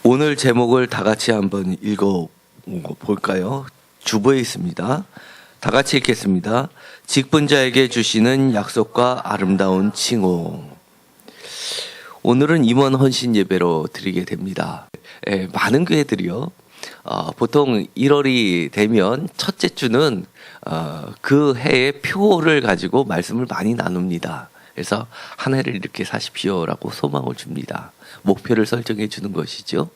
오늘 제목을 다 같이 한번 읽어 볼까요? 주보에 있습니다. 다 같이 읽겠습니다. 직분자에게 주시는 약속과 아름다운 칭호. 오늘은 임원 헌신 예배로 드리게 됩니다. 많은 교회들이요. 보통 1월이 되면 첫째 주는 그 해의 표를 가지고 말씀을 많이 나눕니다. 그래서 한 해를 이렇게 사십시오라고 소망을 줍니다. 목표를 설정해 주는 것이죠.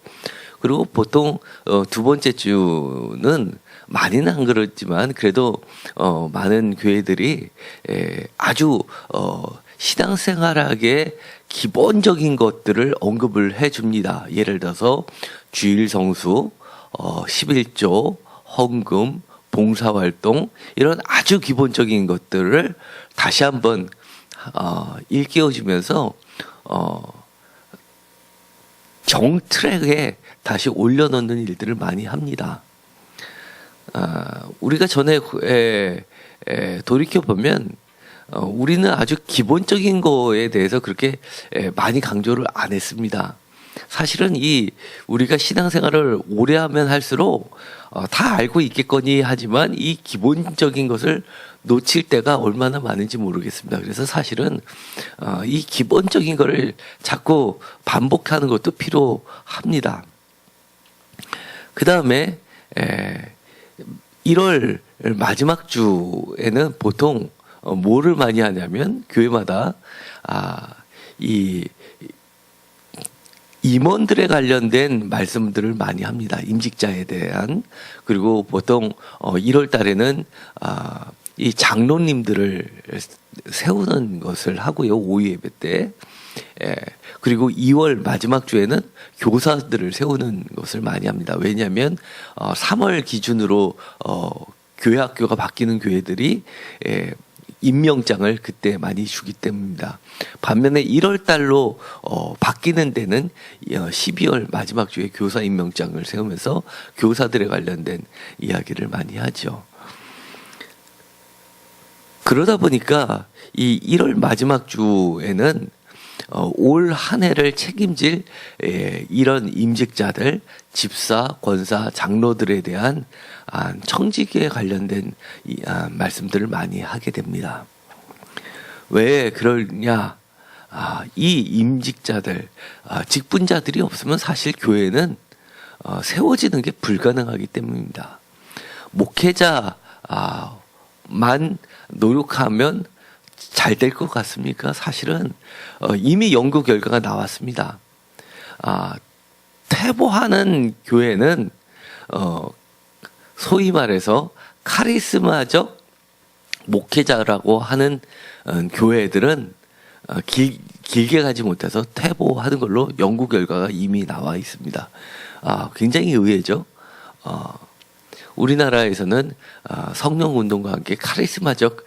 그리고 보통 두 번째 주는 많이는 안 그렇지만 그래도 많은 교회들이 아주 신앙생활하게 기본적인 것들을 언급을 해줍니다. 예를 들어서 주일 성수, 11조, 헌금, 봉사활동 이런 아주 기본적인 것들을 다시 한번 일깨워주면서 정트랙에 다시 올려놓는 일들을 많이 합니다. 우리가 전에 돌이켜보면 우리는 아주 기본적인 거에 대해서 그렇게 많이 강조를 안 했습니다. 사실은 우리가 신앙생활을 오래 하면 할수록 다 알고 있겠거니 하지만 이 기본적인 것을 놓칠 때가 얼마나 많은지 모르겠습니다. 그래서 사실은 이 기본적인 거를 자꾸 반복하는 것도 필요합니다. 그 다음에 1월 마지막 주에는 보통 뭐를 많이 하냐면 교회마다 이 임원들에 관련된 말씀들을 많이 합니다. 임직자에 대한. 그리고 보통 1월 달에는 이 장로님들을 세우는 것을 하고요. 오후 예배 때. 그리고 2월 마지막 주에는 교사들을 세우는 것을 많이 합니다. 왜냐하면 3월 기준으로 교회 학교가 바뀌는 교회들이 임명장을 그때 많이 주기 때문입니다. 반면에 1월 달로 바뀌는 데는 12월 마지막 주에 교사 임명장을 세우면서 교사들에 관련된 이야기를 많이 하죠. 그러다 보니까 이 1월 마지막 주에는 올 한 해를 책임질 이런 임직자들, 집사, 권사, 장로들에 대한 청지기에 관련된 말씀들을 많이 하게 됩니다. 왜 그러냐? 이 임직자들, 직분자들이 없으면 사실 교회는 세워지는 게 불가능하기 때문입니다. 목회자만 노력하면 잘 될 것 같습니까? 사실은 이미 연구 결과가 나왔습니다. 퇴보하는 교회는 소위 말해서 카리스마적 목회자라고 하는 교회들은 길게 가지 못해서 퇴보하는 걸로 연구 결과가 이미 나와 있습니다. 굉장히 의외죠. 우리나라에서는 성령운동과 함께 카리스마적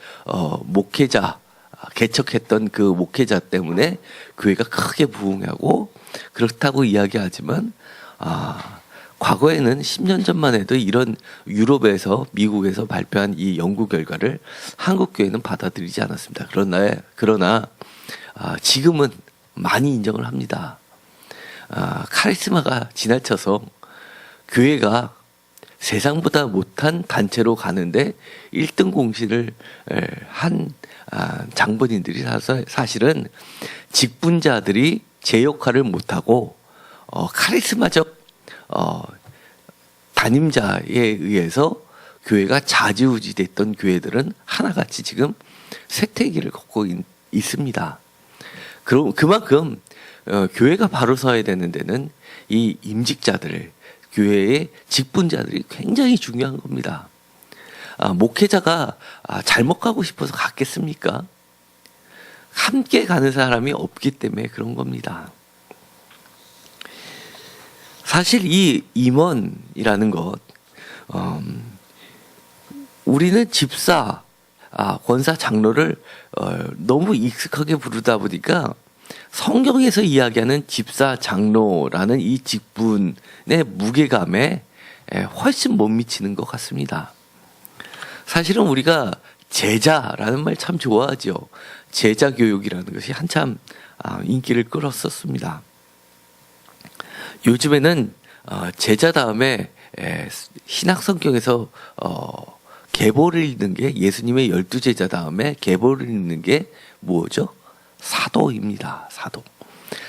목회자 개척했던 그 목회자 때문에 교회가 크게 부흥하고 그렇다고 이야기하지만 과거에는 10년 전만 해도 이런 유럽에서 미국에서 발표한 이 연구 결과를 한국 교회는 받아들이지 않았습니다. 그러나 지금은 많이 인정을 합니다. 카리스마가 지나쳐서 교회가 세상보다 못한 단체로 가는데 1등 공신을 한 장본인들이 사실은 직분자들이 제 역할을 못하고 카리스마적 담임자에 의해서 교회가 좌지우지 됐던 교회들은 하나같이 지금 쇠퇴기를 걷고 있습니다. 그만큼 교회가 바로 서야 되는 데는 이 임직자들, 교회의 직분자들이 굉장히 중요한 겁니다. 목회자가 잘못 가고 싶어서 갔겠습니까? 함께 가는 사람이 없기 때문에 그런 겁니다. 사실 이 임원이라는 것, 우리는 집사, 권사, 장로를 너무 익숙하게 부르다 보니까 성경에서 이야기하는 집사, 장로라는 이 직분의 무게감에 훨씬 못 미치는 것 같습니다. 사실은 우리가 제자라는 말 참 좋아하죠. 제자 교육이라는 것이 한참 인기를 끌었었습니다. 요즘에는 제자 다음에 신약 성경에서 계보를 읽는 게 예수님의 12제자 다음에 계보를 읽는 게 뭐죠? 사도입니다.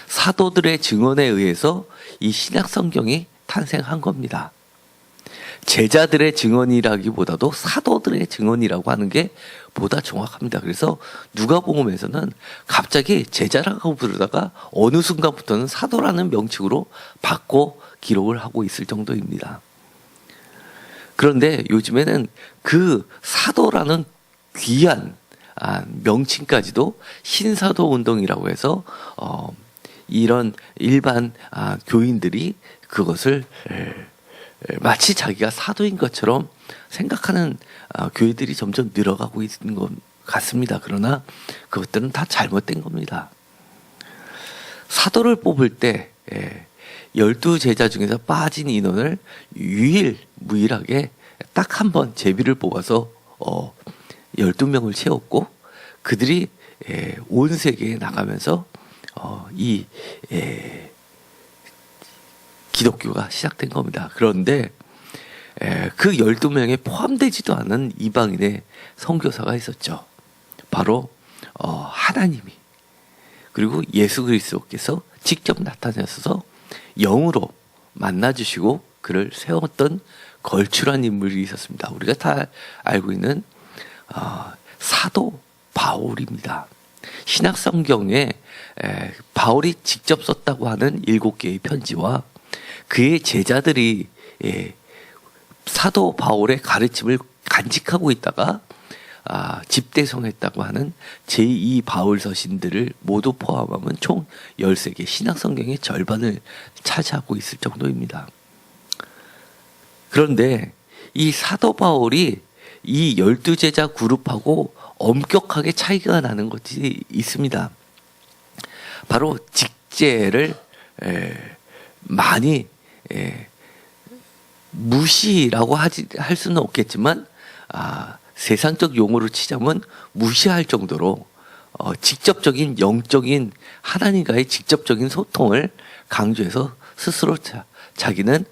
사도들의 증언에 의해서 이 신약 성경이 탄생한 겁니다. 제자들의 증언이라기보다도 사도들의 증언이라고 하는 게 보다 정확합니다. 그래서 누가복음에서는 갑자기 제자라고 부르다가 어느 순간부터는 사도라는 명칭으로 바꿔 기록을 하고 있을 정도입니다. 그런데 요즘에는 그 사도라는 귀한 명칭까지도 신사도 운동이라고 해서 이런 일반 교인들이 그것을 마치 자기가 사도인 것처럼 생각하는 교회들이 점점 늘어가고 있는 것 같습니다. 그러나 그것들은 다 잘못된 겁니다. 사도를 뽑을 때 12제자 중에서 빠진 인원을 유일무이하게 딱 한 번 제비를 뽑아서 12명을 채웠고 그들이 온 세계에 나가면서 이 기독교가 시작된 겁니다. 그런데 그 12명에 포함되지도 않은 이방인의 선교사가 있었죠. 바로 하나님이 그리고 예수 그리스도께서 직접 나타나셔서 영으로 만나주시고 그를 세웠던 걸출한 인물이 있었습니다. 우리가 다 알고 있는 사도 바울입니다. 신약 성경에 바울이 직접 썼다고 하는 7개의 편지와 그의 제자들이 사도 바울의 가르침을 간직하고 있다가 집대성했다고 하는 제2 바울 서신들을 모두 포함하면 총 13개 신약 성경의 절반을 차지하고 있을 정도입니다. 그런데 이 사도 바울이 이 12제자 그룹하고 엄격하게 차이가 나는 것이 있습니다. 바로 직제를 많이 무시라고 할 수는 없겠지만 세상적 용어로 치자면 무시할 정도로 직접적인 영적인 하나님과의 직접적인 소통을 강조해서 스스로 자기는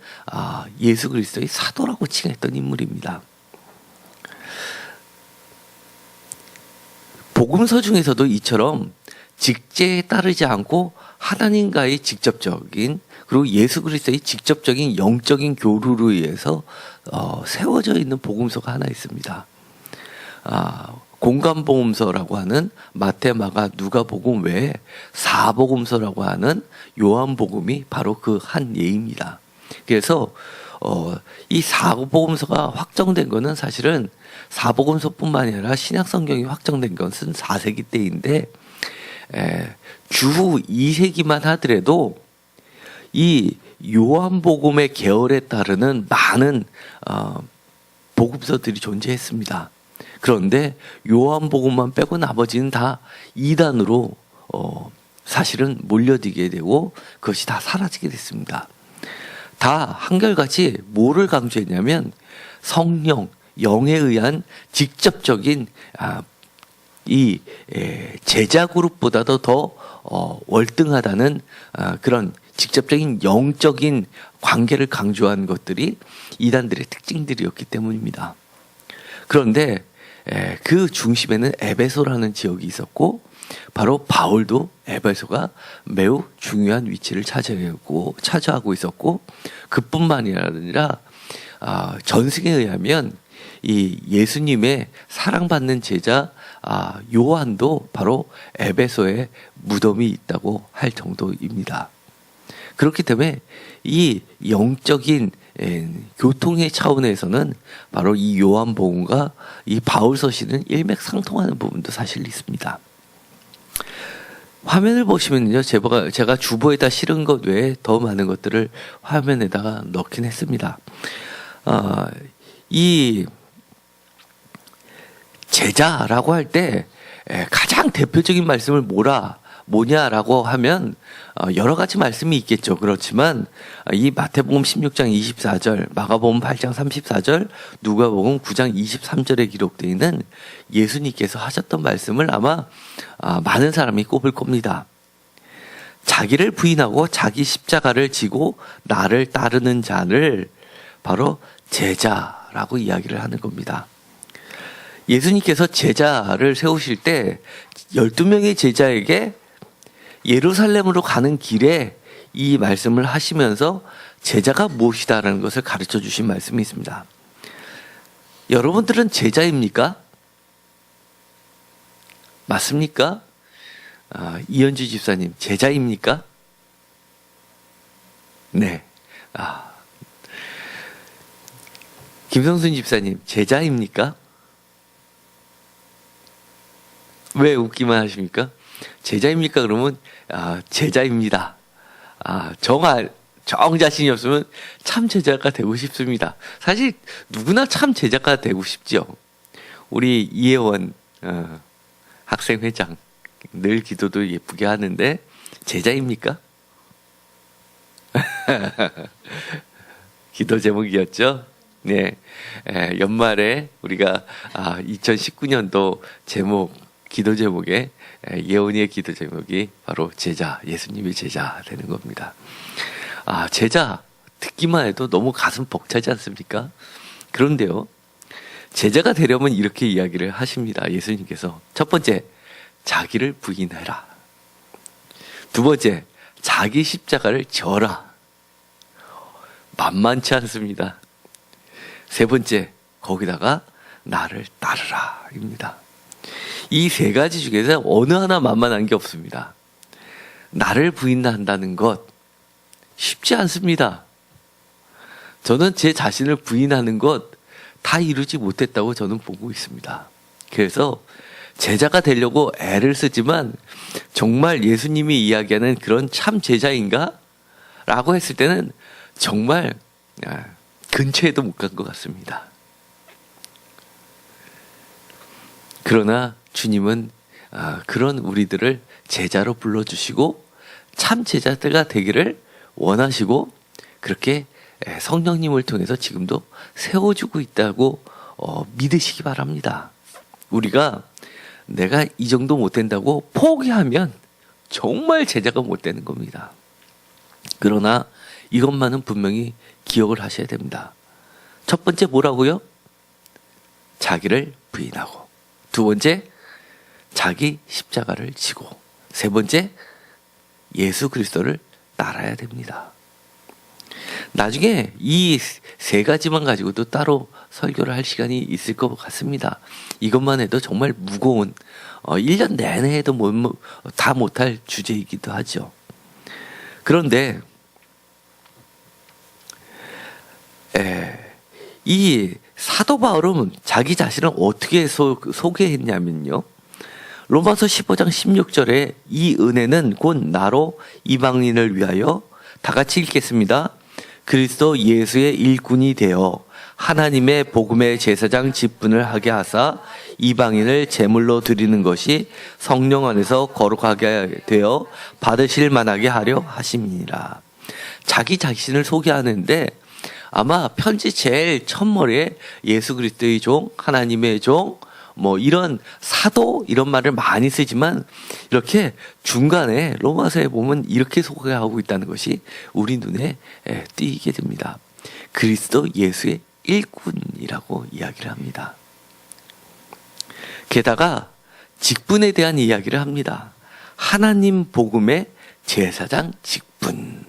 예수 그리스도의 사도라고 칭했던 인물입니다. 복음서 중에서도 이처럼 직제에 따르지 않고 하나님과의 직접적인 그리고 예수 그리스도의 직접적인 영적인 교류로 의해서 세워져 있는 복음서가 하나 있습니다. 공간복음서라고 하는 마태, 마가, 누가복음 외에 사복음서라고 하는 요한복음이 바로 그 한 예입니다. 그래서 이 사복음서가 확정된 것은 사실은 사복음서뿐만 아니라 신약 성경이 확정된 것은 4세기 때인데 주후 2세기만 하더라도 이 요한복음의 계열에 따르는 많은 복음서들이 존재했습니다. 그런데 요한복음만 빼고 나머지는 다 이단으로 사실은 몰려들게 되고 그것이 다 사라지게 됐습니다. 다 한결같이 뭐를 강조했냐면 성령, 영에 의한 직접적인 이 제자 그룹보다도 더 월등하다는 그런 직접적인 영적인 관계를 강조한 것들이 이단들의 특징들이었기 때문입니다. 그런데 그 중심에는 에베소라는 지역이 있었고 바로 바울도 에베소가 매우 중요한 위치를 차지하고 있었고 그뿐만이 아니라 전승에 의하면 이 예수님의 사랑받는 제자 요한도 바로 에베소에 무덤이 있다고 할 정도입니다. 그렇기 때문에 이 영적인 교통의 차원에서는 바로 이 요한복음과 이 바울 서신은 일맥상통하는 부분도 사실 있습니다. 화면을 보시면요, 제가 주보에다 실은 것 외에 더 많은 것들을 화면에다가 넣긴 했습니다. 이 제자라고 할 때 가장 대표적인 말씀을 뭐냐라고 하면 여러 가지 말씀이 있겠죠. 그렇지만 이 마태복음 16장 24절, 마가복음 8장 34절, 누가복음 9장 23절에 기록되어 있는 예수님께서 하셨던 말씀을 아마 많은 사람이 꼽을 겁니다. 자기를 부인하고 자기 십자가를 지고 나를 따르는 자를 바로 제자라고 이야기를 하는 겁니다. 예수님께서 제자를 세우실 때 12명의 제자에게 예루살렘으로 가는 길에 이 말씀을 하시면서 제자가 무엇이다라는 것을 가르쳐 주신 말씀이 있습니다. 여러분들은 제자입니까? 맞습니까? 이현주 집사님, 제자입니까? 네. 김성순 집사님, 제자입니까? 왜 웃기만 하십니까? 제자입니까? 그러면 제자입니다. 정 자신이 없으면 참 제자가 되고 싶습니다. 사실 누구나 참 제자가 되고 싶죠. 우리 이혜원 학생회장 늘 기도도 예쁘게 하는데 제자입니까? 기도 제목이었죠. 네, 연말에 우리가 2019년도 기도 제목에 예원이의 기도 제목이 바로 제자, 예수님의 제자 되는 겁니다. 제자 듣기만 해도 너무 가슴 벅차지 않습니까? 그런데요, 제자가 되려면 이렇게 이야기를 하십니다. 예수님께서 첫 번째, 자기를 부인해라. 두 번째, 자기 십자가를 져라. 만만치 않습니다. 세 번째, 거기다가 나를 따르라 입니다. 이 세 가지 중에서 어느 하나 만만한 게 없습니다. 나를 부인한다는 것 쉽지 않습니다. 저는 제 자신을 부인하는 것 다 이루지 못했다고 저는 보고 있습니다. 그래서 제자가 되려고 애를 쓰지만 정말 예수님이 이야기하는 그런 참 제자인가? 라고 했을 때는 정말 근처에도 못 간 것 같습니다. 그러나 주님은 그런 우리들을 제자로 불러주시고 참 제자들가 되기를 원하시고 그렇게 성령님을 통해서 지금도 세워주고 있다고 믿으시기 바랍니다. 우리가 내가 이 정도 못 된다고 포기하면 정말 제자가 못 되는 겁니다. 그러나 이것만은 분명히 기억을 하셔야 됩니다. 첫 번째 뭐라고요? 자기를 부인하고, 두 번째 자기 십자가를 지고, 세 번째 예수 그리스도를 따라야 됩니다. 나중에 이 세 가지만 가지고도 따로 설교를 할 시간이 있을 것 같습니다. 이것만 해도 정말 무거운 1년 내내 해도 다 못할 주제이기도 하죠. 그런데 이 사도 바울은 자기 자신을 어떻게 소개했냐면요, 로마서 15장 16절에 이 은혜는 곧 나로 이방인을 위하여, 다 같이 읽겠습니다. 그리스도 예수의 일꾼이 되어 하나님의 복음의 제사장 직분을 하게 하사 이방인을 제물로 드리는 것이 성령 안에서 거룩하게 되어 받으실 만하게 하려 하심이니라. 자기 자신을 소개하는데 아마 편지 제일 첫머리에 예수 그리스도의 종, 하나님의 종, 이런 사도 이런 말을 많이 쓰지만 이렇게 중간에 로마서에 보면 이렇게 소개하고 있다는 것이 우리 눈에 띄게 됩니다. 그리스도 예수의 일꾼이라고 이야기를 합니다. 게다가 직분에 대한 이야기를 합니다. 하나님 복음의 제사장 직분.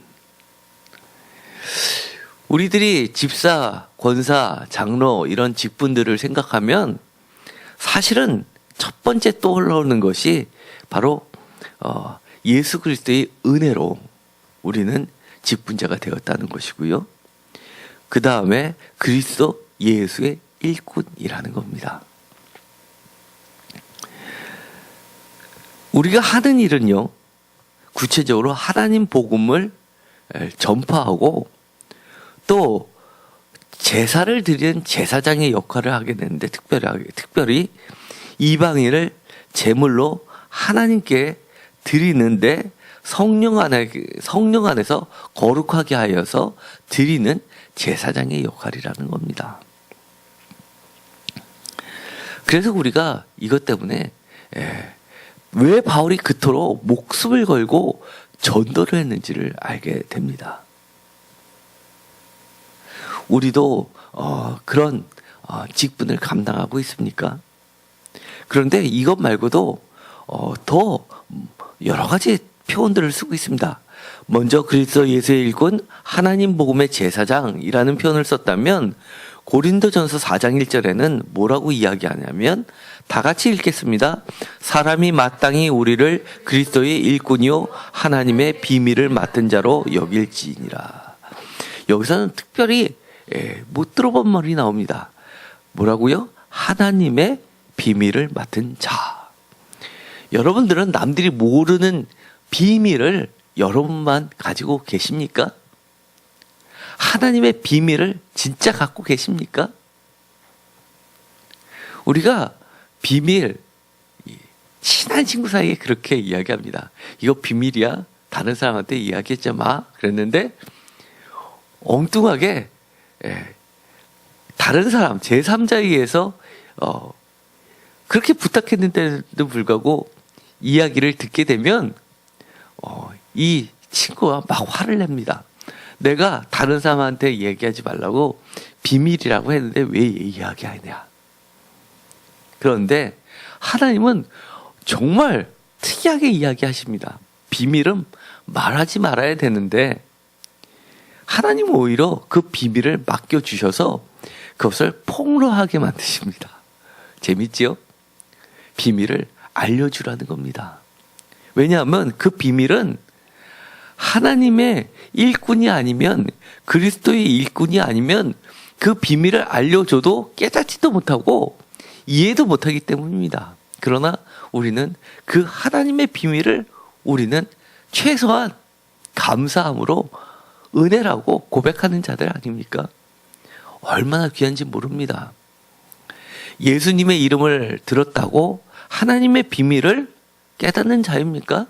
우리들이 집사, 권사, 장로 이런 직분들을 생각하면 사실은 첫 번째 떠오르는 것이 바로 예수 그리스도의 은혜로 우리는 직분자가 되었다는 것이고요. 그 다음에 그리스도 예수의 일꾼이라는 겁니다. 우리가 하는 일은요, 구체적으로 하나님 복음을 전파하고 또 제사를 드리는 제사장의 역할을 하게 되는데, 특별히 이방인을 제물로 하나님께 드리는데 성령 안에서 거룩하게 하여서 드리는 제사장의 역할이라는 겁니다. 그래서 우리가 이것 때문에 왜 바울이 그토록 목숨을 걸고 전도를 했는지를 알게 됩니다. 우리도 그런 직분을 감당하고 있습니까? 그런데 이것 말고도 더 여러 가지 표현들을 쓰고 있습니다. 먼저 그리스도 예수의 일꾼 하나님 복음의 제사장이라는 표현을 썼다면 고린도전서 4장 1절에는 뭐라고 이야기하냐면 다 같이 읽겠습니다. 사람이 마땅히 우리를 그리스도의 일꾼이요 하나님의 비밀을 맡은 자로 여길지니라. 여기서는 특별히 못 들어본 말이 나옵니다. 뭐라고요? 하나님의 비밀을 맡은 자. 여러분들은 남들이 모르는 비밀을 여러분만 가지고 계십니까? 하나님의 비밀을 진짜 갖고 계십니까? 우리가 비밀, 친한 친구 사이에 그렇게 이야기합니다. 이거 비밀이야? 다른 사람한테 이야기하지 마. 그랬는데 엉뚱하게 다른 사람, 제3자에 의해서 그렇게 부탁했는데도 불구하고 이야기를 듣게 되면 이 친구가 막 화를 냅니다. 내가 다른 사람한테 얘기하지 말라고 비밀이라고 했는데 왜 이야기하냐. 그런데 하나님은 정말 특이하게 이야기하십니다. 비밀은 말하지 말아야 되는데 하나님은 오히려 그 비밀을 맡겨주셔서 그것을 폭로하게 만드십니다. 재밌지요? 비밀을 알려주라는 겁니다. 왜냐하면 그 비밀은 하나님의 일꾼이 아니면, 그리스도의 일꾼이 아니면 그 비밀을 알려줘도 깨닫지도 못하고 이해도 못하기 때문입니다. 그러나 우리는 그 하나님의 비밀을 우리는 최소한 감사함으로 은혜라고 고백하는 자들 아닙니까? 얼마나 귀한지 모릅니다. 예수님의 이름을 들었다고 하나님의 비밀을 깨닫는 자입니까?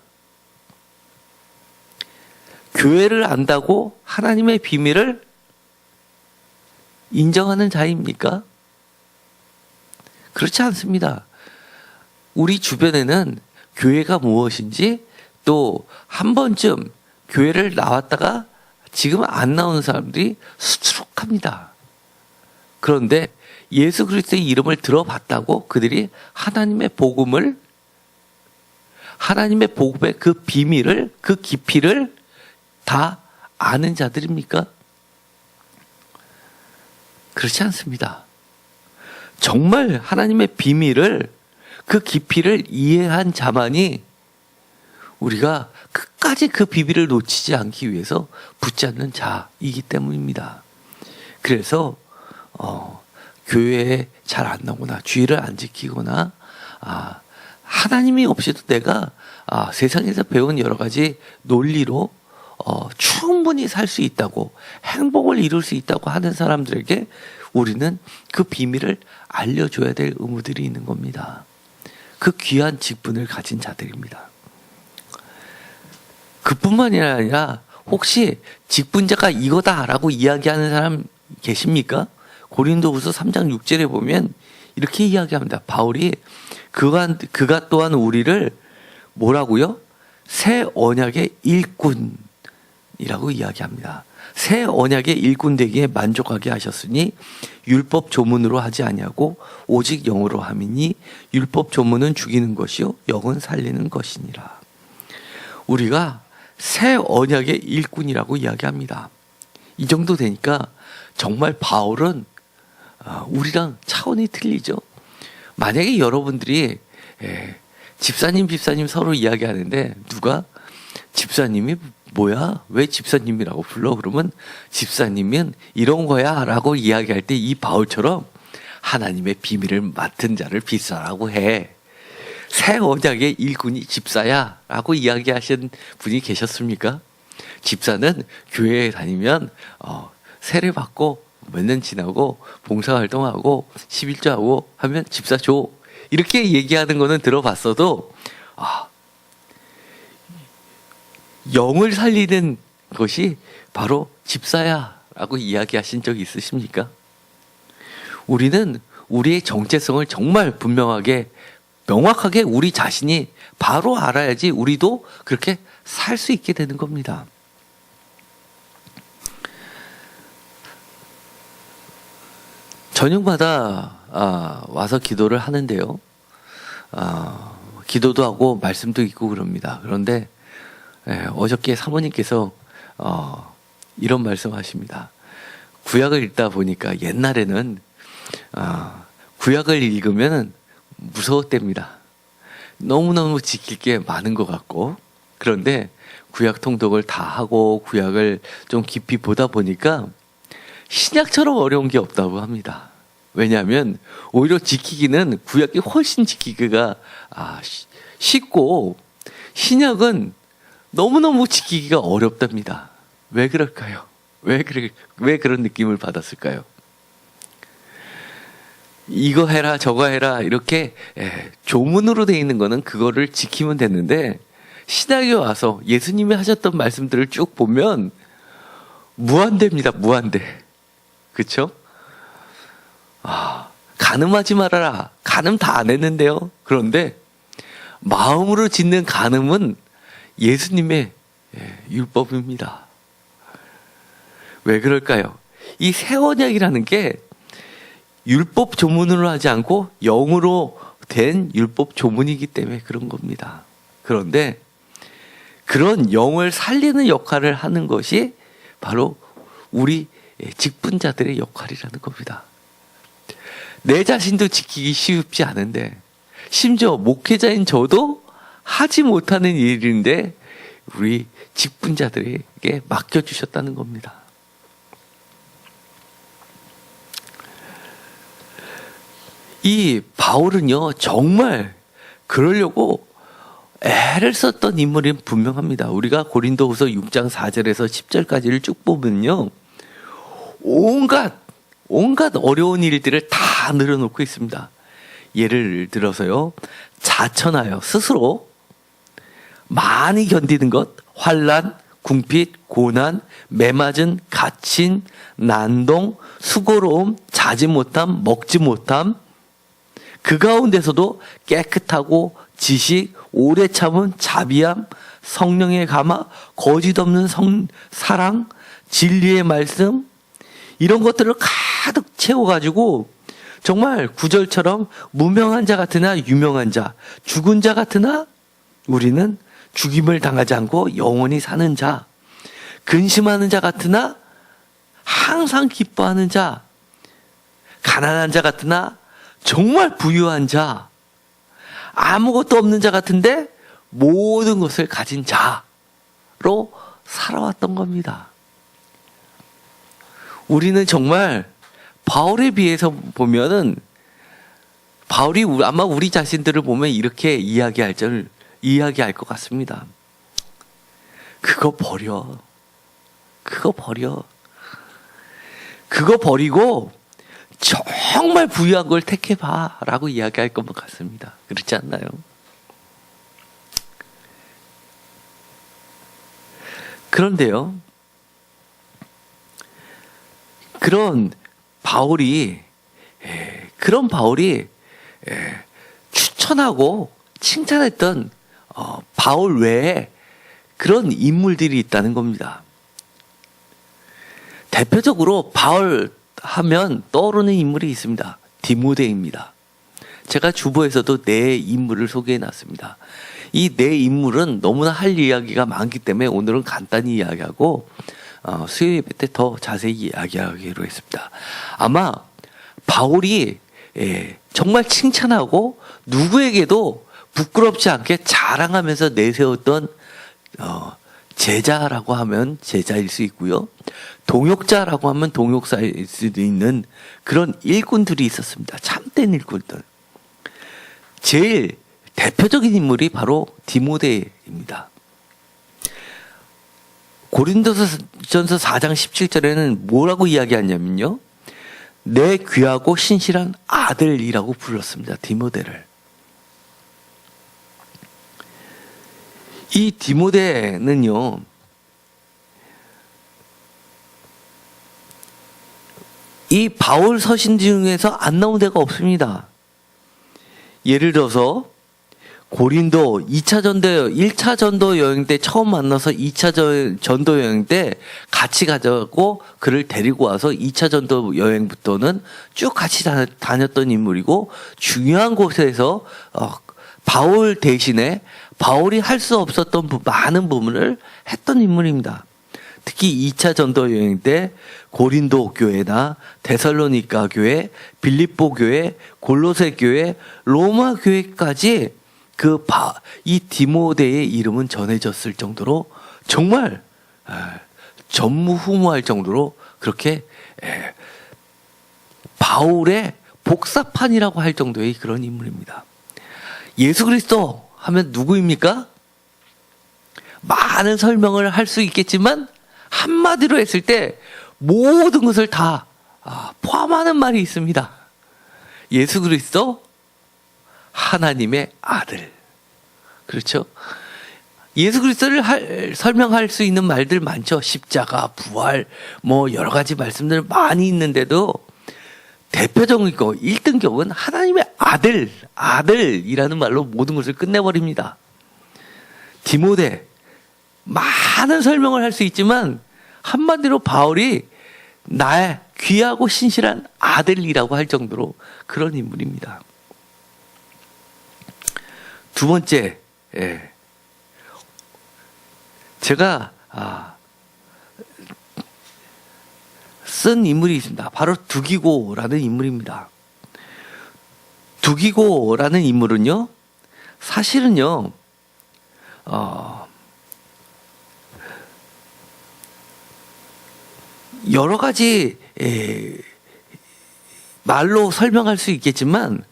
교회를 안다고 하나님의 비밀을 인정하는 자입니까? 그렇지 않습니다. 우리 주변에는 교회가 무엇인지 또 한 번쯤 교회를 나왔다가 지금 안 나오는 사람들이 수두룩합니다. 그런데 예수 그리스도의 이름을 들어봤다고 그들이 하나님의 복음의 그 비밀을, 그 깊이를 다 아는 자들입니까? 그렇지 않습니다. 정말 하나님의 비밀을, 그 깊이를 이해한 자만이 우리가 끝까지 그 비밀을 놓치지 않기 위해서 붙잡는 자이기 때문입니다. 그래서 교회에 잘 안 나오거나 주의를 안 지키거나 하나님이 없이도 내가 세상에서 배운 여러 가지 논리로 충분히 살 수 있다고, 행복을 이룰 수 있다고 하는 사람들에게 우리는 그 비밀을 알려줘야 될 의무들이 있는 겁니다. 그 귀한 직분을 가진 자들입니다. 그뿐만이 아니라 혹시 직분자가 이거다라고 이야기하는 사람 계십니까? 고린도후서 3장 6절에 보면 이렇게 이야기합니다. 바울이 그가 또한 우리를 뭐라고요? 새 언약의 일꾼이라고 이야기합니다. 새 언약의 일꾼 되기에 만족하게 하셨으니 율법 조문으로 하지 아니하고 오직 영으로 함이니 율법 조문은 죽이는 것이요 영은 살리는 것이니라. 우리가 새 언약의 일꾼이라고 이야기합니다. 이 정도 되니까 정말 바울은 우리랑 차원이 틀리죠. 만약에 여러분들이 집사님 서로 이야기하는데 누가 집사님이 뭐야? 왜 집사님이라고 불러? 그러면 집사님은 이런 거야 라고 이야기할 때 이 바울처럼 하나님의 비밀을 맡은 자를 집사라고 해. 새 언약의 일꾼이 집사야 라고 이야기하신 분이 계셨습니까? 집사는 교회에 다니면 세례 받고 몇 년 지나고 봉사활동하고 11조하고 하면 집사 줘. 이렇게 얘기하는 거는 들어봤어도 영을 살리는 것이 바로 집사야 라고 이야기하신 적이 있으십니까? 우리는 우리의 정체성을 정말 분명하게 명확하게 우리 자신이 바로 알아야지 우리도 그렇게 살 수 있게 되는 겁니다. 저녁마다 와서 기도를 하는데요. 기도도 하고 말씀도 읽고 그럽니다. 그런데 어저께 사모님께서 이런 말씀하십니다. 구약을 읽다 보니까 옛날에는 구약을 읽으면 무서웠답니다. 너무너무 지킬 게 많은 것 같고, 그런데 구약 통독을 다 하고 구약을 좀 깊이 보다 보니까 신약처럼 어려운 게 없다고 합니다. 왜냐하면 오히려 지키기는 구약이 훨씬 지키기가 쉽고 신약은 너무너무 지키기가 어렵답니다. 왜 그럴까요? 왜 그런 느낌을 받았을까요? 이거 해라 저거 해라 이렇게 조문으로 돼 있는 거는 그거를 지키면 됐는데, 신약에 와서 예수님이 하셨던 말씀들을 쭉 보면 무한대입니다. 무한대. 그쵸? 간음하지 말아라. 간음 다 안 했는데요. 그런데 마음으로 짓는 간음은 예수님의 율법입니다. 왜 그럴까요? 이 새 언약이라는 게 율법 조문으로 하지 않고 영으로 된 율법 조문이기 때문에 그런 겁니다. 그런데 그런 영을 살리는 역할을 하는 것이 바로 우리 직분자들의 역할이라는 겁니다. 내 자신도 지키기 쉽지 않은데, 심지어 목회자인 저도 하지 못하는 일인데 우리 직분자들에게 맡겨주셨다는 겁니다. 이 바울은요, 정말 그러려고 애를 썼던 인물이 분명합니다. 우리가 고린도후서 6장 4절에서 10절까지를 쭉 보면요, 온갖 어려운 일들을 다 늘어놓고 있습니다. 예를 들어서요, 자천하여 스스로 많이 견디는 것, 환난, 궁핍, 고난, 매맞은, 갇힌, 난동, 수고로움, 자지 못함, 먹지 못함, 그 가운데서도 깨끗하고 지식, 오래 참은 자비함, 성령의 감화, 거짓 없는 사랑, 진리의 말씀, 이런 것들을 가득 채워가지고 정말 구절처럼 무명한 자 같으나 유명한 자, 죽은 자 같으나 우리는 죽임을 당하지 않고 영원히 사는 자, 근심하는 자 같으나 항상 기뻐하는 자, 가난한 자 같으나 정말 부유한 자, 아무것도 없는 자 같은데 모든 것을 가진 자로 살아왔던 겁니다. 우리는 정말 바울에 비해서 보면은, 바울이 아마 우리 자신들을 보면 이렇게 이야기할 것 같습니다. 그거 버려. 그거 버리고 정말 부유한 걸 택해봐 라고 이야기할 것 같습니다. 그렇지 않나요? 그런데요, 그런 바울이 추천하고 칭찬했던 바울 외에 그런 인물들이 있다는 겁니다. 대표적으로 바울 하면 떠오르는 인물이 있습니다. 디모데입니다. 제가 주보에서도 네 인물을 소개해 놨습니다. 이 네 인물은 너무나 할 이야기가 많기 때문에 오늘은 간단히 이야기하고 수요 예배 때 더 자세히 이야기하기로 했습니다. 아마 바울이 정말 칭찬하고 누구에게도 부끄럽지 않게 자랑하면서 내세웠던 제자라고 하면 제자일 수 있고요, 동역자라고 하면 동역사일 수도 있는 그런 일꾼들이 있었습니다. 참된 일꾼들. 제일 대표적인 인물이 바로 디모데입니다. 고린도전서 4장 17절에는 뭐라고 이야기하냐면요, 내 귀하고 신실한 아들이라고 불렀습니다. 디모데를. 이 디모데는요, 이 바울 서신 중에서 안 나온 데가 없습니다. 예를 들어서 고린도 1차 전도 여행 때 처음 만나서 2차 전도 여행 때 같이 가자고 그를 데리고 와서 2차 전도 여행부터는 쭉 같이 다녔던 인물이고, 중요한 곳에서 바울 대신에 바울이 할 수 없었던 많은 부분을 했던 인물입니다. 특히 2차 전도 여행 때 고린도 교회나 데살로니가 교회, 빌립보 교회, 골로새 교회, 로마 교회까지 이 디모데의 이름은 전해졌을 정도로 정말 전무후무할 정도로 그렇게 바울의 복사판이라고 할 정도의 그런 인물입니다. 예수 그리스도 하면 누구입니까? 많은 설명을 할 수 있겠지만 한마디로 했을 때 모든 것을 다 포함하는 말이 있습니다. 예수 그리스도, 하나님의 아들. 그렇죠? 예수 그리스도를 설명할 수 있는 말들 많죠. 십자가, 부활, 여러 가지 말씀들 많이 있는데도 대표적이고 1등격은 하나님의 아들이라는 말로 모든 것을 끝내버립니다. 디모데, 많은 설명을 할 수 있지만 한마디로 바울이 나의 귀하고 신실한 아들이라고 할 정도로 그런 인물입니다. 두 번째, 제가 쓴 인물이 있습니다. 바로 두기고라는 인물입니다. 두기고라는 인물은요, 사실은요, 여러 가지 말로 설명할 수 있겠지만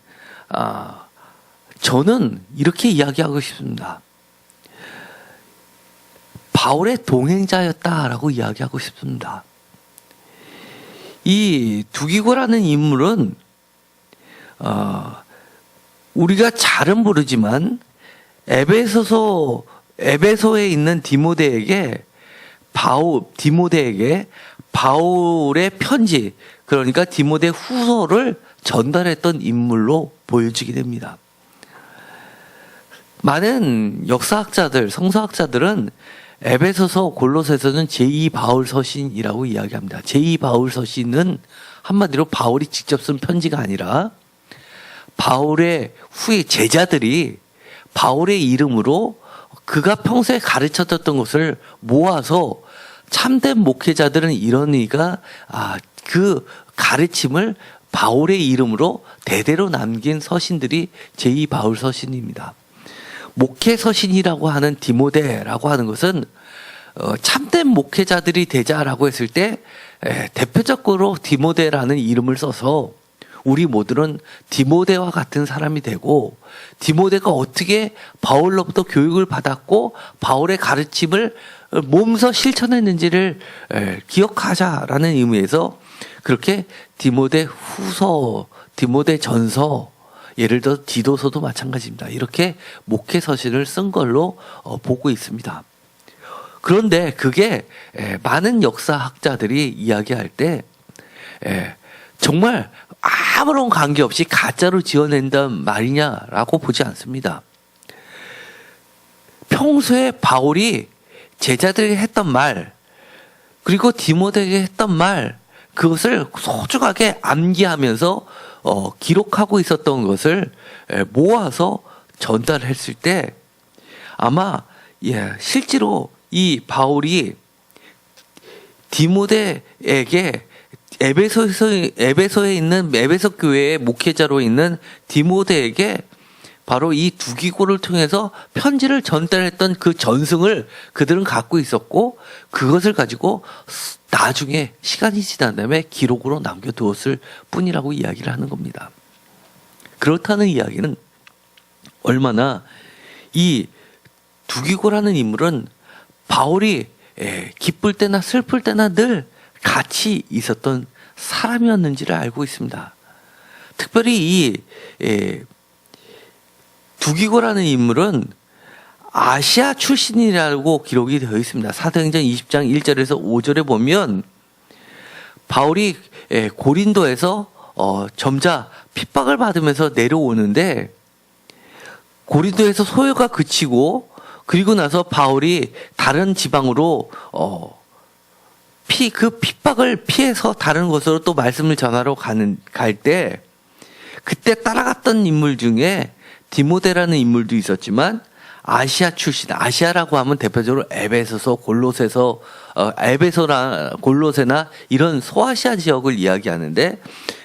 저는 이렇게 이야기하고 싶습니다. 바울의 동행자였다라고 이야기하고 싶습니다. 이 두기고라는 인물은 우리가 잘은 모르지만 에베소에 있는 디모데에게 바울의 편지, 그러니까 디모데 후서를 전달했던 인물로 보여지게 됩니다. 많은 역사학자들, 성서학자들은 에베소서, 골로새서는 제2바울 서신이라고 이야기합니다. 제2바울 서신은 한마디로 바울이 직접 쓴 편지가 아니라 바울의 후에 제자들이 바울의 이름으로 그가 평소에 가르쳤던 것을 모아서, 참된 목회자들은 이러니까 그 가르침을 바울의 이름으로 대대로 남긴 서신들이 제2바울 서신입니다. 목회 서신이라고 하는 디모데라고 하는 것은 참된 목회자들이 되자라고 했을 때 대표적으로 디모데라는 이름을 써서 우리 모두는 디모데와 같은 사람이 되고, 디모데가 어떻게 바울로부터 교육을 받았고 바울의 가르침을 몸소 실천했는지를 기억하자라는 의미에서 그렇게 디모데 후서, 디모데 전서, 예를 들어 디도서도 마찬가지입니다. 이렇게 목회 서신을 쓴 걸로 보고 있습니다. 그런데 그게 많은 역사학자들이 이야기할 때 정말 아무런 관계없이 가짜로 지어낸단 말이냐라고 보지 않습니다. 평소에 바울이 제자들에게 했던 말, 그리고 디모데에게 했던 말, 그것을 소중하게 암기하면서 기록하고 있었던 것을 모아서 전달했을 때 아마 실제로 이 바울이 디모데에게 에베소에 있는 에베소 교회의 목회자로 있는 디모데에게 바로 이 두기고를 통해서 편지를 전달했던 그 전승을 그들은 갖고 있었고, 그것을 가지고 나중에 시간이 지난 다음에 기록으로 남겨두었을 뿐이라고 이야기를 하는 겁니다. 그렇다는 이야기는 얼마나 이 두기고라는 인물은 바울이 기쁠 때나 슬플 때나 늘 같이 있었던 사람이었는지를 알고 있습니다. 특별히 이 두기고라는 인물은 아시아 출신이라고 기록이 되어 있습니다. 사도행전 20장 1절에서 5절에 보면 바울이 고린도에서 점자 핍박을 받으면서 내려오는데, 고린도에서 소요가 그치고 그리고 나서 바울이 다른 지방으로 그 핍박을 피해서 다른 곳으로 또 말씀을 전하러 갈 때 그때 따라갔던 인물 중에 디모데라는 인물도 있었지만 아시아 출신, 아시아라고 하면 대표적으로 에베소서, 골로새서, 에베소나 골로새나 이런 소아시아 지역을 이야기하는데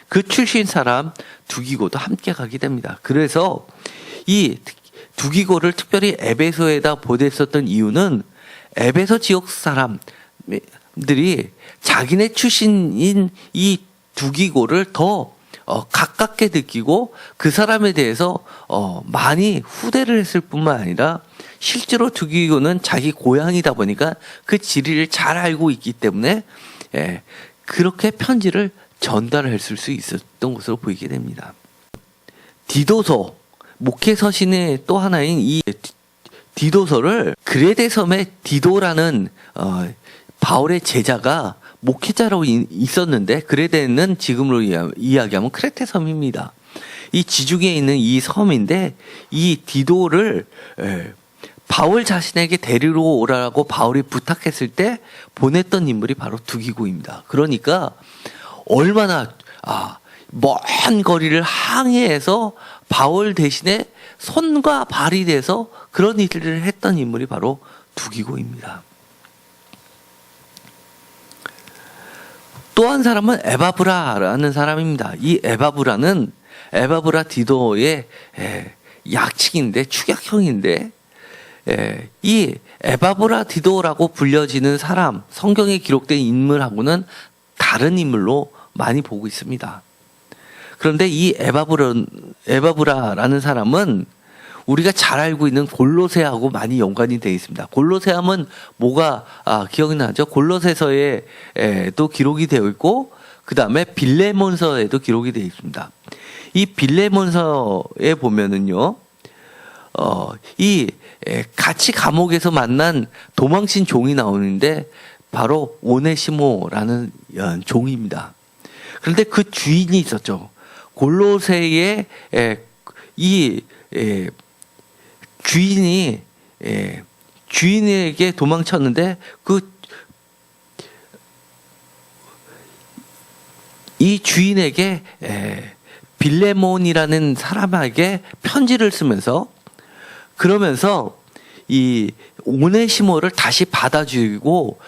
그 출신 사람 두기고도 함께 가게 됩니다. 그래서 이 두기고를 특별히 에베소에다 보냈었던 이유는 에베소 지역 사람들이 자기네 출신인 이 두기고를 더 가깝게 느끼고 그 사람에 대해서 많이 후대를 했을 뿐만 아니라 실제로 두기고는 자기 고향이다 보니까 그 지리를 잘 알고 있기 때문에 그렇게 편지를 전달했을 수 있었던 것으로 보이게 됩니다. 디도서, 목회 서신의 또 하나인 이 디도서를 그레데 섬의 디도라는 바울의 제자가 목회자로 있었는데 그레데는 지금으로 이야기하면 크레테 섬입니다. 이 지중해에 있는 이 섬인데 이 디도를 바울 자신에게 데리러 오라고 바울이 부탁했을 때 보냈던 인물이 바로 두기고입니다. 그러니까 얼마나 먼 거리를 항해해서 바울 대신에 손과 발이 돼서 그런 일을 했던 인물이 바로 두기고입니다. 또 한 사람은 에바브라라는 사람입니다. 이 에바브라는 에바브라 디도의 약칭인데 축약형인데 이 에바브라 디도라고 불려지는 사람, 성경에 기록된 인물하고는 다른 인물로 많이 보고 있습니다. 그런데 이 에바브라라는 사람은 우리가 잘 알고 있는 골로새하고 많이 연관이 되어 있습니다. 골로새 하면 뭐가 기억이 나죠? 골로새서에도 기록이 되어 있고 그 다음에 빌레몬서에도 기록이 되어 있습니다. 이 빌레몬서에 보면은요, 같이 감옥에서 만난 도망친 종이 나오는데 바로 오네시모라는 종입니다. 그런데 그 주인이 있었죠. 골로새의 주인이 주인에게 도망쳤는데 이 주인에게 빌레몬이라는 사람에게 편지를 쓰면서 그러면서 이 오네시모를 다시 받아주고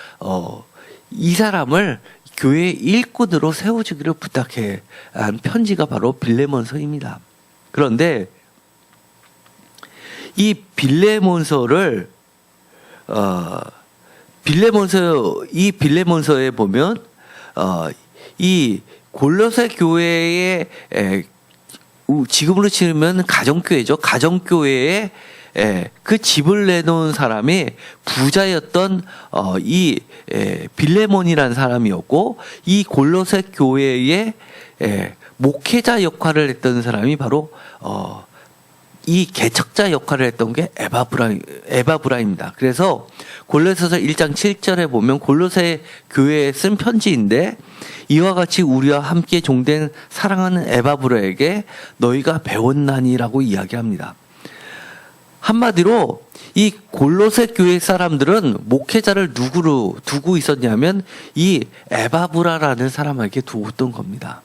이 사람을 교회 일꾼으로 세워주기를 부탁해 한 편지가 바로 빌레몬서입니다. 그런데 이 빌레몬서를 빌레몬서에 보면 이 골로새 교회의 지금으로 치면 가정교회죠. 가정교회에 그 집을 내놓은 사람이 부자였던 이 빌레몬이라는 사람이었고 이 골로새 교회의 목회자 역할을 했던 사람이 바로 이 개척자 역할을 했던 게 에바브라입니다. 그래서 골로새서 1장 7절에 보면 골로새 교회에 쓴 편지인데 이와 같이 우리와 함께 종된 사랑하는 에바브라에게 너희가 배웠나니라고 이야기합니다. 한마디로 이 골로새 교회 사람들은 목회자를 누구로 두고 있었냐면 이 에바브라라는 사람에게 두었던 겁니다.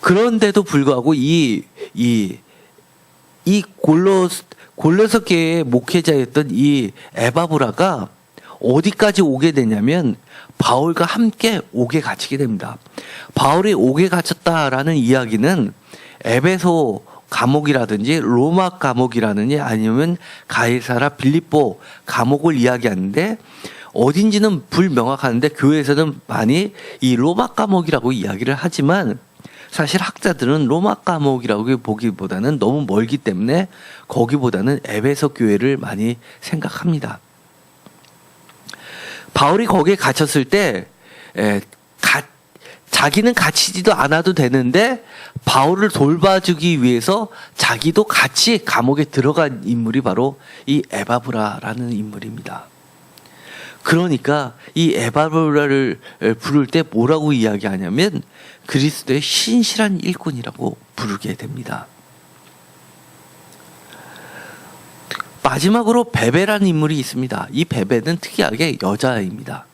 그런데도 불구하고 이 골로새 교회의 목회자였던 이 에바브라가 어디까지 오게 되냐면 바울과 함께 옥에 갇히게 됩니다. 바울이 옥에 갇혔다라는 이야기는 에베소 감옥이라든지 로마 감옥이라든지 아니면 가이사라 빌립보 감옥을 이야기하는데 어딘지는 불명확한데 교회에서는 많이 이 로마 감옥이라고 이야기를 하지만 사실 학자들은 로마 감옥이라고 보기보다는 너무 멀기 때문에 거기보다는 에베소 교회를 많이 생각합니다. 바울이 거기에 갇혔을 때 자기는 갇히지도 않아도 되는데 바울을 돌봐주기 위해서 자기도 같이 감옥에 들어간 인물이 바로 이 에바브라라는 인물입니다. 그러니까 이 에바브라를 부를 때 뭐라고 이야기하냐면 그리스도의 신실한 일꾼이라고 부르게 됩니다. 마지막으로 베베라는 인물이 있습니다. 이 베베는 특이하게 여자입니다.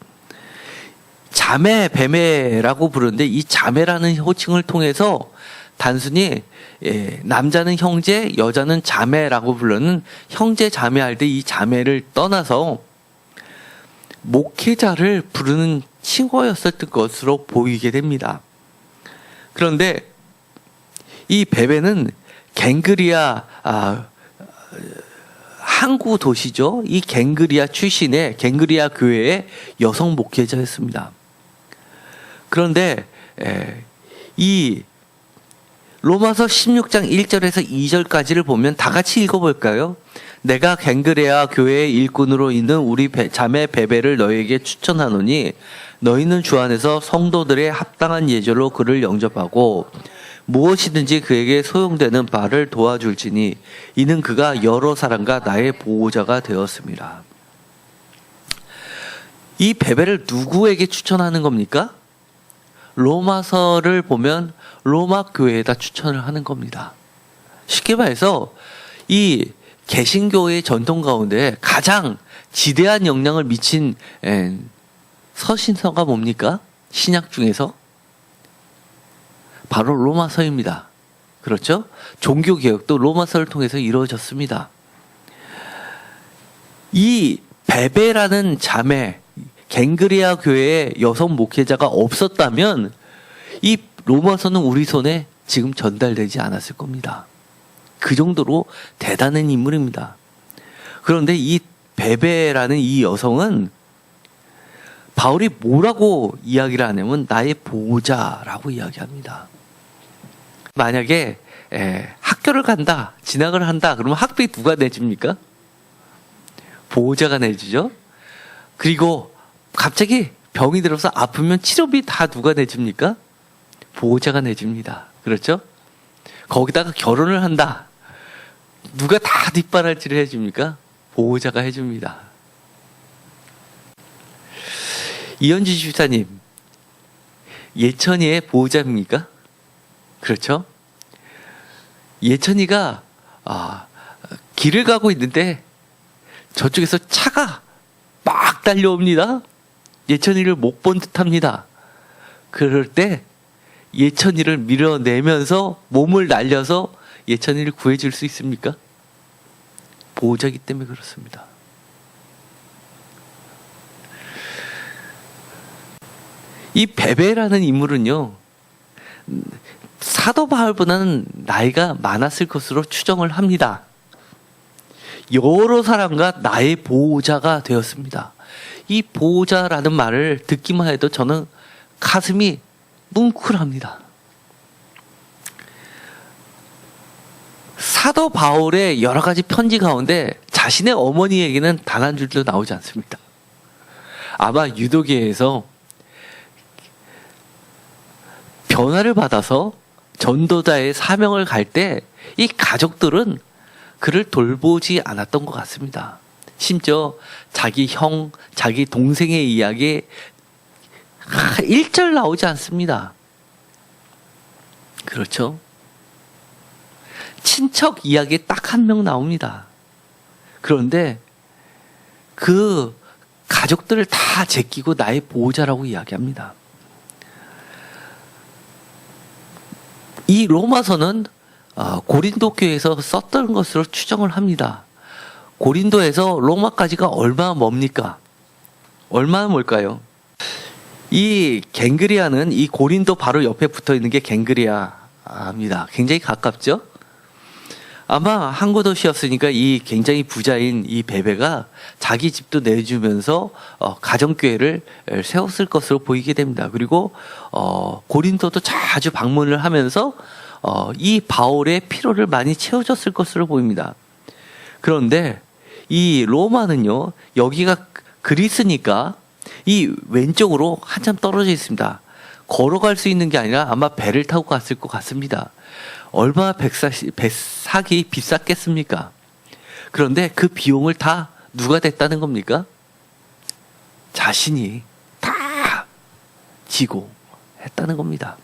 자매, 베메라고 부르는데 이 자매라는 호칭을 통해서 단순히 남자는 형제, 여자는 자매라고 부르는 형제 자매할 때 이 자매를 떠나서 목회자를 부르는 칭호였었던 것으로 보이게 됩니다. 그런데 이 베베는 갱그리아 항구 도시죠. 이 갱그리아 출신의 갱그리아 교회의 여성 목회자였습니다. 그런데 이 로마서 16장 1절에서 2절까지를 보면 다 같이 읽어볼까요? 내가 갱그레아 교회의 일꾼으로 있는 우리 자매 베베를 너희에게 추천하노니 너희는 주 안에서 성도들의 합당한 예절로 그를 영접하고 무엇이든지 그에게 소용되는 바를 도와줄지니 이는 그가 여러 사람과 나의 보호자가 되었습니다. 이 베베를 누구에게 추천하는 겁니까? 로마서를 보면 로마 교회에다 추천을 하는 겁니다. 쉽게 말해서 이 개신교의 전통 가운데 가장 지대한 영향을 미친 서신서가 뭡니까? 신약 중에서 바로 로마서입니다. 그렇죠? 종교개혁도 로마서를 통해서 이루어졌습니다. 이 베베라는 자매, 갱그리아 교회의 여성 목회자가 없었다면 이 로마서는 우리 손에 지금 전달되지 않았을 겁니다. 그 정도로 대단한 인물입니다. 그런데 이 베베라는 이 여성은 바울이 뭐라고 이야기를 하냐면 나의 보호자라고 이야기합니다. 만약에 학교를 간다, 진학을 한다, 그러면 학비 누가 내줍니까? 보호자가 내주죠. 그리고 갑자기 병이 들어서 아프면 치료비 다 누가 내줍니까? 보호자가 내줍니다. 그렇죠? 거기다가 결혼을 한다. 누가 다 뒷바라지를 해줍니까? 보호자가 해줍니다. 이현주 집사님, 예천이의 보호자입니까? 그렇죠? 예천이가 길을 가고 있는데 저쪽에서 차가 막 달려옵니다. 예천이를 못 본 듯합니다. 그럴 때 예천이를 밀어내면서 몸을 날려서 예천이를 구해줄 수 있습니까? 보호자이기 때문에 그렇습니다. 이 베베라는 인물은요, 사도 바울보다는 나이가 많았을 것으로 추정을 합니다. 여러 사람과 나의 보호자가 되었습니다. 이 보호자라는 말을 듣기만 해도 저는 가슴이 뭉클합니다. 사도 바울의 여러 가지 편지 가운데 자신의 어머니에게는 단 한 줄도 나오지 않습니다. 아마 유도계에서 변화를 받아서 전도자의 사명을 갈 때 이 가족들은 그를 돌보지 않았던 것 같습니다. 심지어 자기 형, 자기 동생의 이야기 1절 나오지 않습니다. 그렇죠? 친척 이야기 딱 한 명 나옵니다. 그런데 그 가족들을 다 제끼고 나의 보호자라고 이야기합니다. 이 로마서는 고린도 교회에서 썼던 것으로 추정을 합니다. 고린도에서 로마까지가 얼마나 멉니까? 얼마나 멀까요? 이 갱그리아는 이 고린도 바로 옆에 붙어 있는 게 갱그리아입니다. 굉장히 가깝죠? 아마 항구 도시였으니까 이 굉장히 부자인 이 베베가 자기 집도 내주면서 가정교회를 세웠을 것으로 보이게 됩니다. 그리고 고린도도 자주 방문을 하면서 이 바울의 피로를 많이 채워줬을 것으로 보입니다. 그런데 이 로마는요, 여기가 그리스니까 이 왼쪽으로 한참 떨어져 있습니다. 걸어갈 수 있는 게 아니라 아마 배를 타고 갔을 것 같습니다. 얼마나 배삭이 비쌌겠습니까? 그런데 그 비용을 다 누가 댔다는 겁니까? 자신이 다 지고 했다는 겁니다.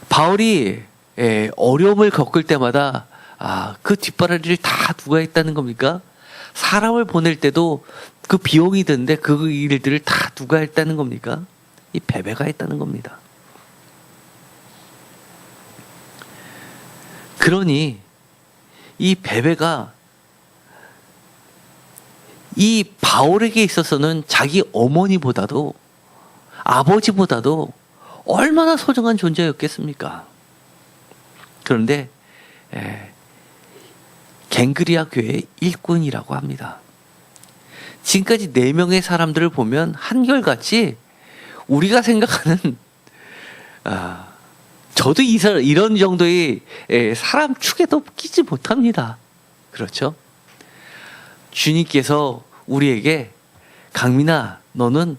바울이 어려움을 겪을 때마다 그 뒷바라지를 다 누가 했다는 겁니까? 사람을 보낼 때도 그 비용이 드는데 그 일들을 다 누가 했다는 겁니까? 이 베베가 했다는 겁니다. 그러니 이 베베가 이 바울에게 있어서는 자기 어머니보다도 아버지보다도 얼마나 소중한 존재였겠습니까? 그런데 갱그리아 교회의 일꾼이라고 합니다. 지금까지 4명의 사람들을 보면 한결같이 우리가 생각하는 저도 이런 정도의 사람 축에도 끼지 못합니다. 그렇죠? 주님께서 우리에게 강민아 너는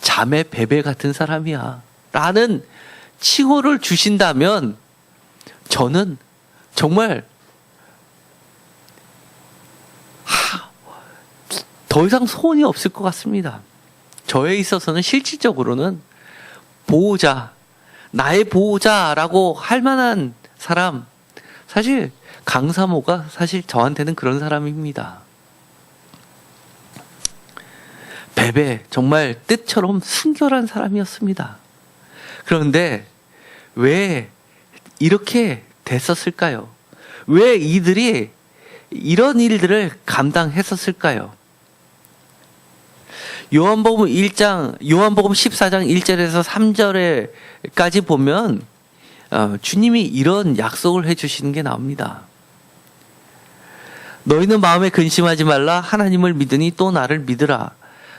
자매 베베 같은 사람이야 라는 칭호를 주신다면 저는 정말 더 이상 소원이 없을 것 같습니다. 저에 있어서는 실질적으로는 보호자, 나의 보호자라고 할 만한 사람, 사실 강사모가 사실 저한테는 그런 사람입니다. 베베 정말 뜻처럼 순결한 사람이었습니다. 그런데 왜 이렇게 됐었을까요? 왜 이들이 이런 일들을 감당했었을까요? 요한복음 14장 1절에서 3절에까지 보면 주님이 이런 약속을 해주시는 게 나옵니다. 너희는 마음에 근심하지 말라. 하나님을 믿으니 또 나를 믿으라.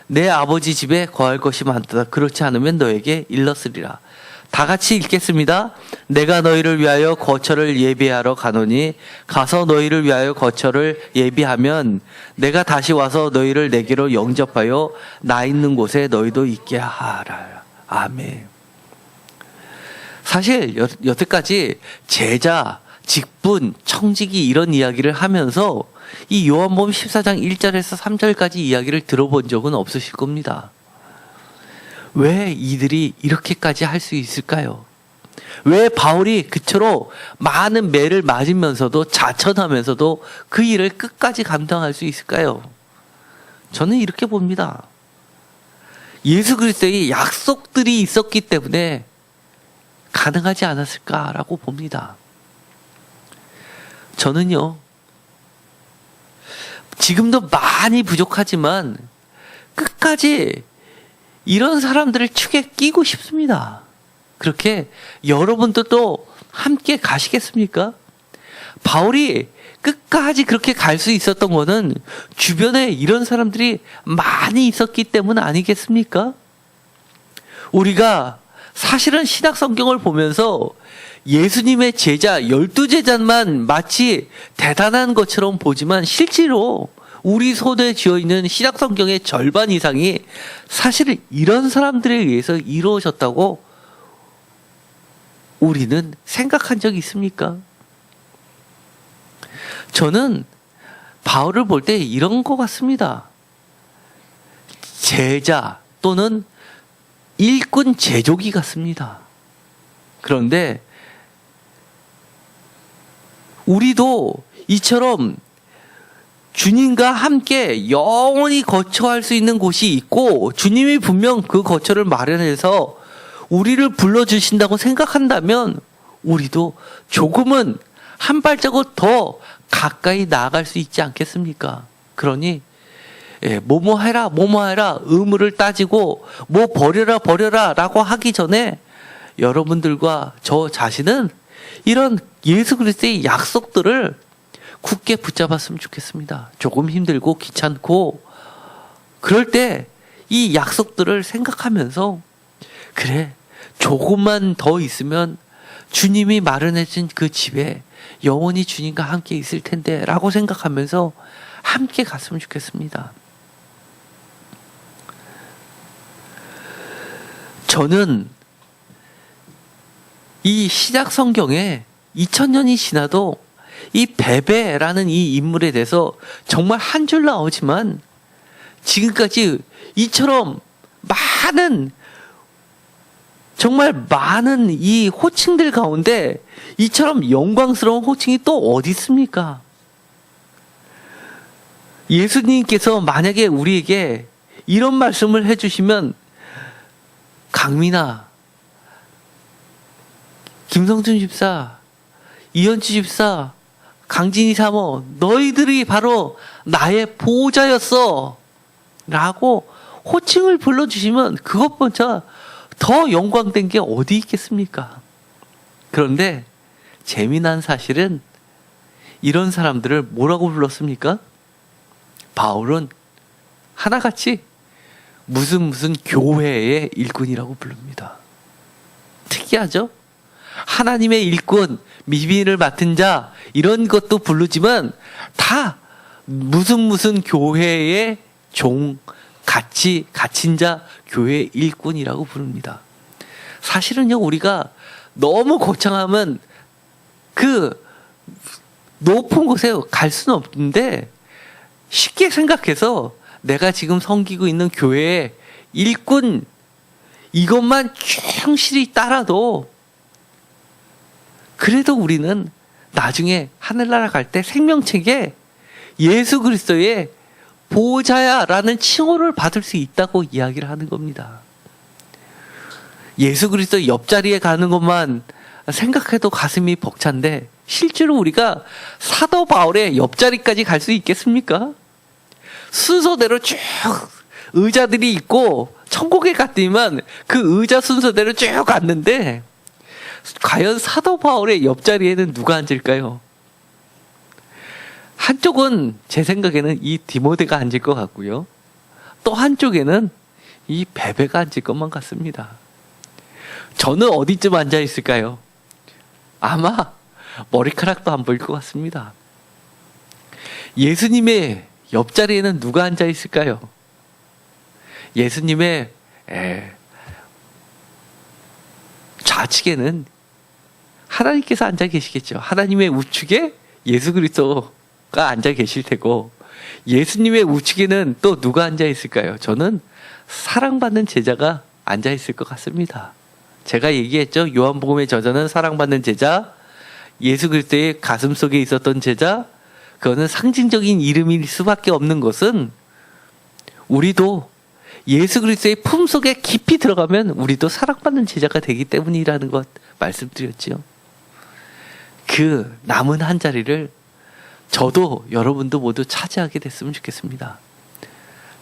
내 아버지 집에 거할 것이 많도다. 그렇지 않으면 너에게 일렀으리라. 다 같이 읽겠습니다. 내가 너희를 위하여 거처를 예비하러 가노니 가서 너희를 위하여 거처를 예비하면 내가 다시 와서 너희를 내게로 영접하여 나 있는 곳에 너희도 있게 하라. 아멘. 사실 여태까지 제자, 직분, 청지기 이런 이야기를 하면서 이 요한복음 14장 1절에서 3절까지 이야기를 들어본 적은 없으실 겁니다. 왜 이들이 이렇게까지 할 수 있을까요? 왜 바울이 그처럼 많은 매를 맞으면서도 자천하면서도 그 일을 끝까지 감당할 수 있을까요? 저는 이렇게 봅니다. 예수 그리스도의 약속들이 있었기 때문에 가능하지 않았을까라고 봅니다. 저는요, 지금도 많이 부족하지만 끝까지 이런 사람들을 축에 끼고 싶습니다. 그렇게 여러분들도 함께 가시겠습니까? 바울이 끝까지 그렇게 갈 수 있었던 거는 주변에 이런 사람들이 많이 있었기 때문 아니겠습니까? 우리가 사실은 신약 성경을 보면서 예수님의 제자, 12제자만 마치 대단한 것처럼 보지만 실제로 우리 손에 쥐어있는 신약 성경의 절반 이상이 사실은 이런 사람들에 의해서 이루어졌다고 우리는 생각한 적이 있습니까? 저는 바울을 볼 때 이런 것 같습니다. 제자 또는 일꾼 제조기 같습니다. 그런데 우리도 이처럼 주님과 함께 영원히 거처할 수 있는 곳이 있고 주님이 분명 그 거처를 마련해서 우리를 불러주신다고 생각한다면 우리도 조금은 한 발자국 더 가까이 나아갈 수 있지 않겠습니까? 그러니 뭐뭐 해라 의무를 따지고 뭐 버려라 라고 하기 전에 여러분들과 저 자신은 이런 예수 그리스도의 약속들을 굳게 붙잡았으면 좋겠습니다. 조금 힘들고 귀찮고 그럴 때 이 약속들을 생각하면서 그래 조금만 더 있으면 주님이 마련해준 그 집에 영원히 주님과 함께 있을 텐데 라고 생각하면서 함께 갔으면 좋겠습니다. 저는 이 시작 성경에 2000년이 지나도 이 베베라는 이 인물에 대해서 정말 한 줄 나오지만 지금까지 이처럼 많은 정말 많은 이 호칭들 가운데 이처럼 영광스러운 호칭이 또 어디 있습니까? 예수님께서 만약에 우리에게 이런 말씀을 해주시면, 강민아, 김성준 집사, 이현치 집사, 강진희 사모, 너희들이 바로 나의 보호자였어 라고 호칭을 불러주시면 그것보다 더 영광된 게 어디 있겠습니까? 그런데 재미난 사실은 이런 사람들을 뭐라고 불렀습니까? 바울은 하나같이 무슨 교회의 일꾼이라고 부릅니다. 특이하죠? 하나님의 일꾼, 미비를 맡은 자, 이런 것도 부르지만 다 무슨 교회의 종, 갇힌 자, 교회의 일꾼이라고 부릅니다. 사실은요, 우리가 너무 거창하면 그 높은 곳에 갈 수는 없는데, 쉽게 생각해서 내가 지금 섬기고 있는 교회의 일꾼, 이것만 충실히 따라도 그래도 우리는 나중에 하늘나라 갈 때 생명책에 예수 그리스도의 보호자야라는 칭호를 받을 수 있다고 이야기를 하는 겁니다. 예수 그리스도 옆자리에 가는 것만 생각해도 가슴이 벅찬데, 실제로 우리가 사도 바울의 옆자리까지 갈 수 있겠습니까? 순서대로 쭉 의자들이 있고 천국에 갔더니만 그 의자 순서대로 쭉 갔는데, 과연 사도 바울의 옆자리에는 누가 앉을까요? 한쪽은 제 생각에는 이 디모데가 앉을 것 같고요, 또 한쪽에는 이 베베가 앉을 것만 같습니다. 저는 어디쯤 앉아 있을까요? 아마 머리카락도 안 보일 것 같습니다. 예수님의 옆자리에는 누가 앉아 있을까요? 예수님의 좌측에는 하나님께서 앉아 계시겠죠. 하나님의 우측에 예수 그리스도가 앉아 계실 테고, 예수님의 우측에는 또 누가 앉아 있을까요? 저는 사랑받는 제자가 앉아 있을 것 같습니다. 제가 얘기했죠. 요한복음의 저자는 사랑받는 제자, 예수 그리스도의 가슴 속에 있었던 제자, 그거는 상징적인 이름일 수밖에 없는 것은, 우리도 예수 그리스도의 품 속에 깊이 들어가면 우리도 사랑받는 제자가 되기 때문이라는 것 말씀드렸죠. 그 남은 한 자리를 저도 여러분도 모두 차지하게 됐으면 좋겠습니다.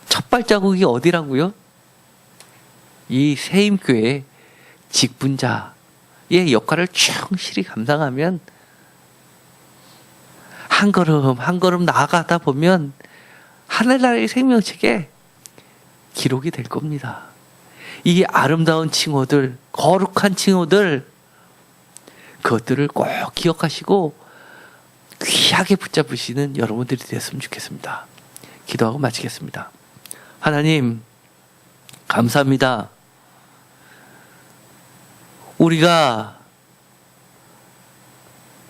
첫 발자국이 어디라고요? 이 세임교회 직분자의 역할을 충실히 감당하면 한 걸음 한 걸음 나아가다 보면 하늘나라의 생명책에 기록이 될 겁니다. 이 아름다운 칭호들, 거룩한 칭호들, 그것들을 꼭 기억하시고 귀하게 붙잡으시는 여러분들이 됐으면 좋겠습니다. 기도하고 마치겠습니다. 하나님, 감사합니다. 우리가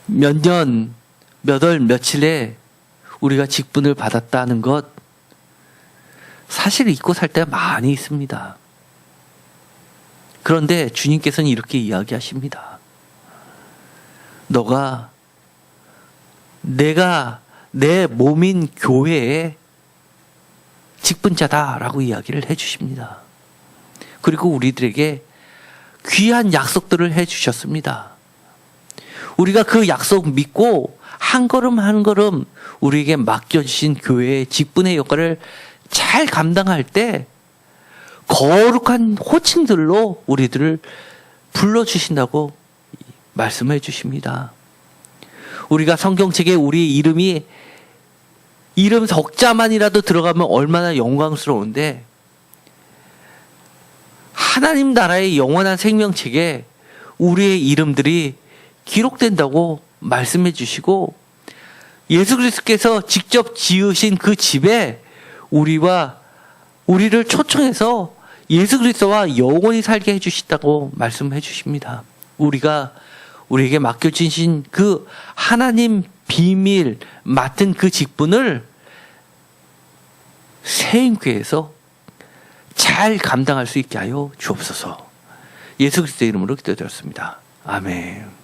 몇 년, 몇 월, 며칠에 우리가 직분을 받았다는 것, 사실 잊고 살 때가 많이 있습니다. 그런데 주님께서는 이렇게 이야기하십니다. 내가 내 몸인 교회의 직분자다라고 이야기를 해주십니다. 그리고 우리들에게 귀한 약속들을 해주셨습니다. 우리가 그 약속 믿고 한 걸음 한 걸음 우리에게 맡겨주신 교회의 직분의 역할을 잘 감당할 때 거룩한 호칭들로 우리들을 불러주신다고 말씀해 주십니다. 우리가 성경책에 우리 이름 석자만이라도 들어가면 얼마나 영광스러운데, 하나님 나라의 영원한 생명책에 우리의 이름들이 기록된다고 말씀해 주시고, 예수 그리스도께서 직접 지으신 그 집에 우리를 초청해서 예수 그리스도와 영원히 살게 해주시다고 말씀해 주십니다. 우리에게 맡겨주신 그 하나님 비밀 맡은 그 직분을 세임교회에서 잘 감당할 수 있게 하여 주옵소서. 예수 그리스도의 이름으로 기도드렸습니다. 아멘.